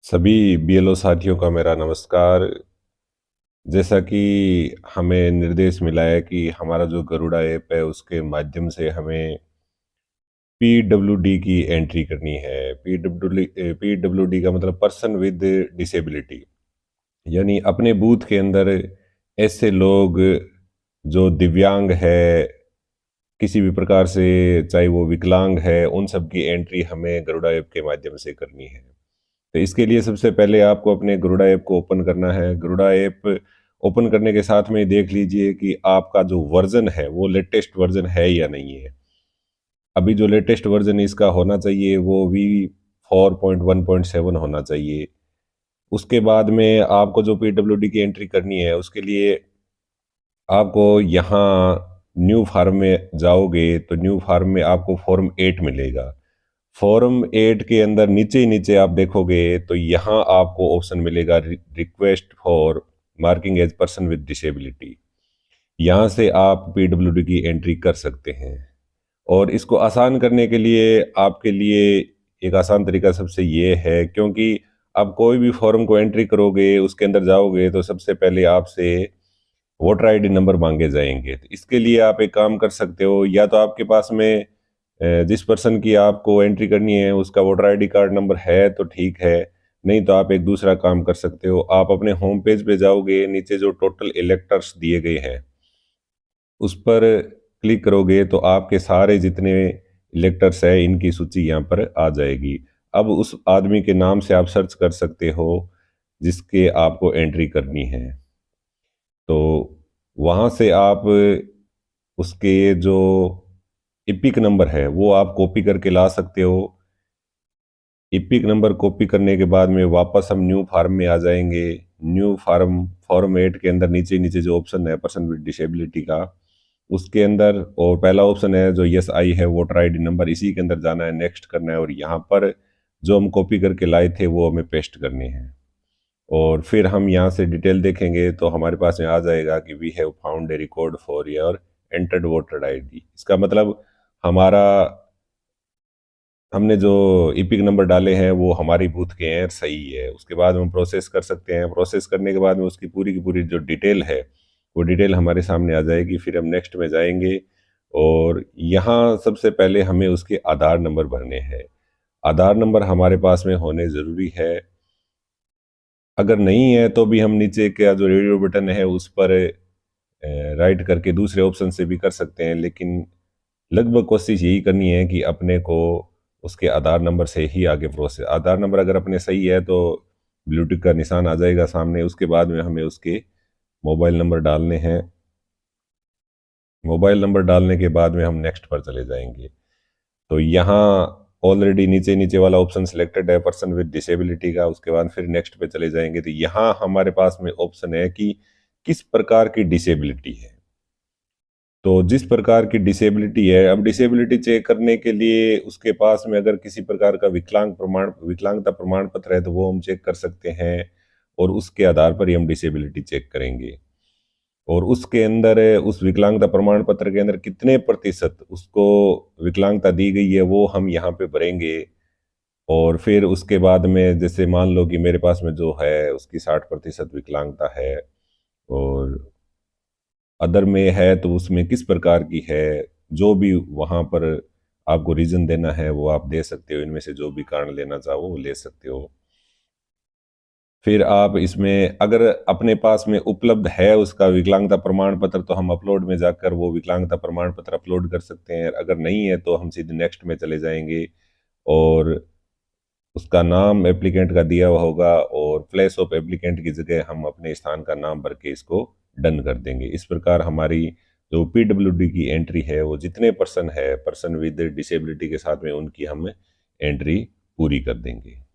सभी बीएलओ साथियों का मेरा नमस्कार। जैसा कि हमें निर्देश मिला है कि हमारा जो गरुड़ा ऐप है उसके माध्यम से हमें पीडब्ल्यूडी की एंट्री करनी है। पीडब्ल्यूडी का मतलब पर्सन विद डिसेबिलिटी, यानी अपने बूथ के अंदर ऐसे लोग जो दिव्यांग है किसी भी प्रकार से, चाहे वो विकलांग है, उन सब की एंट्री हमें गरुड़ा ऐप के माध्यम से करनी है। तो इसके लिए सबसे पहले आपको अपने गरुड़ा ऐप को ओपन करना है। गरुड़ा ऐप ओपन करने के साथ में देख लीजिए कि आपका जो वर्जन है वो लेटेस्ट वर्जन है या नहीं है। अभी जो लेटेस्ट वर्जन इसका होना चाहिए वो V4.1.7 होना चाहिए। उसके बाद में आपको जो पीडब्ल्यूडी की एंट्री करनी है उसके लिए आपको यहाँ न्यू फार्म में जाओगे तो न्यू फार्म में आपको फॉर्म 8 मिलेगा। फॉर्म 8 के अंदर नीचे ही नीचे आप देखोगे तो यहाँ आपको ऑप्शन मिलेगा request for marking as person with disability. यहाँ से आप पीडब्ल्यूडी की एंट्री कर सकते हैं। और इसको आसान करने के लिए आपके लिए एक आसान तरीका सबसे ये है, क्योंकि आप कोई भी फॉर्म को एंट्री करोगे उसके अंदर जाओगे तो सबसे पहले आपसे वोटर आईडी नंबर मांगे जाएंगे। तो इसके लिए आप एक काम कर सकते हो, या तो आपके पास में जिस पर्सन की आपको एंट्री करनी है उसका वोटर आईडी कार्ड नंबर है तो ठीक है, नहीं तो आप एक दूसरा काम कर सकते हो। आप अपने होम पेज पे जाओगे, नीचे जो टोटल इलेक्टर्स दिए गए हैं उस पर क्लिक करोगे तो आपके सारे जितने इलेक्टर्स हैं इनकी सूची यहाँ पर आ जाएगी। अब उस आदमी के नाम से आप सर्च कर सकते हो जिसके आपको एंट्री करनी है। तो वहाँ से आप उसके जो इपिक नंबर है वो आप कॉपी करके ला सकते हो। इपिक नंबर कॉपी करने के बाद में वापस हम न्यू फार्म में आ जाएंगे। न्यू फार्म फॉर्म 8 के अंदर नीचे नीचे जो ऑप्शन है पर्सन विद डिसेबिलिटी का, उसके अंदर और पहला ऑप्शन है जो यस आई है वोटर आईडी नंबर, इसी के अंदर जाना है, नेक्स्ट करना है और यहाँ पर जो हम कॉपी करके लाए थे वो हमें पेस्ट करने हैं। और फिर हम यहाँ से डिटेल देखेंगे तो हमारे पास में आ जाएगा कि we have found a record for your entered voter ID. इसका मतलब हमारा हमने जो ईपिक नंबर डाले हैं वो हमारी बूथ के हैं, सही है। उसके बाद हम प्रोसेस कर सकते हैं। प्रोसेस करने के बाद में उसकी पूरी की पूरी जो डिटेल है वो डिटेल हमारे सामने आ जाएगी। फिर हम नेक्स्ट में जाएंगे और यहाँ सबसे पहले हमें उसके आधार नंबर भरने हैं। आधार नंबर हमारे पास में होने ज़रूरी है। अगर नहीं है तो भी हम नीचे का जो रेडियो बटन है उस पर राइट करके दूसरे ऑप्शन से भी कर सकते हैं, लेकिन लगभग कोशिश यही करनी है कि अपने को उसके आधार नंबर से ही आगे प्रोसेस। आधार नंबर अगर अपने सही है तो ब्लूटिक का निशान आ जाएगा सामने। उसके बाद में हमें उसके मोबाइल नंबर डालने हैं। मोबाइल नंबर डालने के बाद में हम नेक्स्ट पर चले जाएंगे। तो यहाँ ऑलरेडी नीचे नीचे वाला ऑप्शन सिलेक्टेड है पर्सन विद डिसेबिलिटी का। उसके बाद फिर नेक्स्ट पे चले जाएंगे तो यहाँ हमारे पास में ऑप्शन है कि किस प्रकार की डिसेबिलिटी है। तो जिस प्रकार की डिसेबिलिटी है, अब डिसेबिलिटी चेक करने के लिए उसके पास में अगर किसी प्रकार का विकलांगता प्रमाण पत्र है तो वो हम चेक कर सकते हैं और उसके आधार पर ही हम डिसेबिलिटी चेक करेंगे। और उसके अंदर उस विकलांगता प्रमाण पत्र के अंदर कितने प्रतिशत उसको विकलांगता दी गई है वो हम यहाँ पे भरेंगे। और फिर उसके बाद में जैसे मान लो कि मेरे पास में जो है उसकी 60% विकलांगता है और अदर में है तो उसमें किस प्रकार की है, जो भी वहाँ पर आपको रीज़न देना है वो आप दे सकते हो। इनमें से जो भी कारण लेना चाहो वो ले सकते हो। फिर आप इसमें अगर अपने पास में उपलब्ध है उसका विकलांगता प्रमाण पत्र तो हम अपलोड में जाकर वो विकलांगता प्रमाण पत्र अपलोड कर सकते हैं। अगर नहीं है तो हम सीधे नेक्स्ट में चले जाएंगे और उसका नाम एप्लीकेंट का दिया हुआ होगा और प्लेस ऑफ एप्लीकेंट की जगह हम अपने स्थान का नाम भर के इसको डन कर देंगे। इस प्रकार हमारी जो पीडब्ल्यूडी की एंट्री है वो जितने पर्सन है पर्सन विद डिसेबिलिटी के साथ में उनकी हम एंट्री पूरी कर देंगे।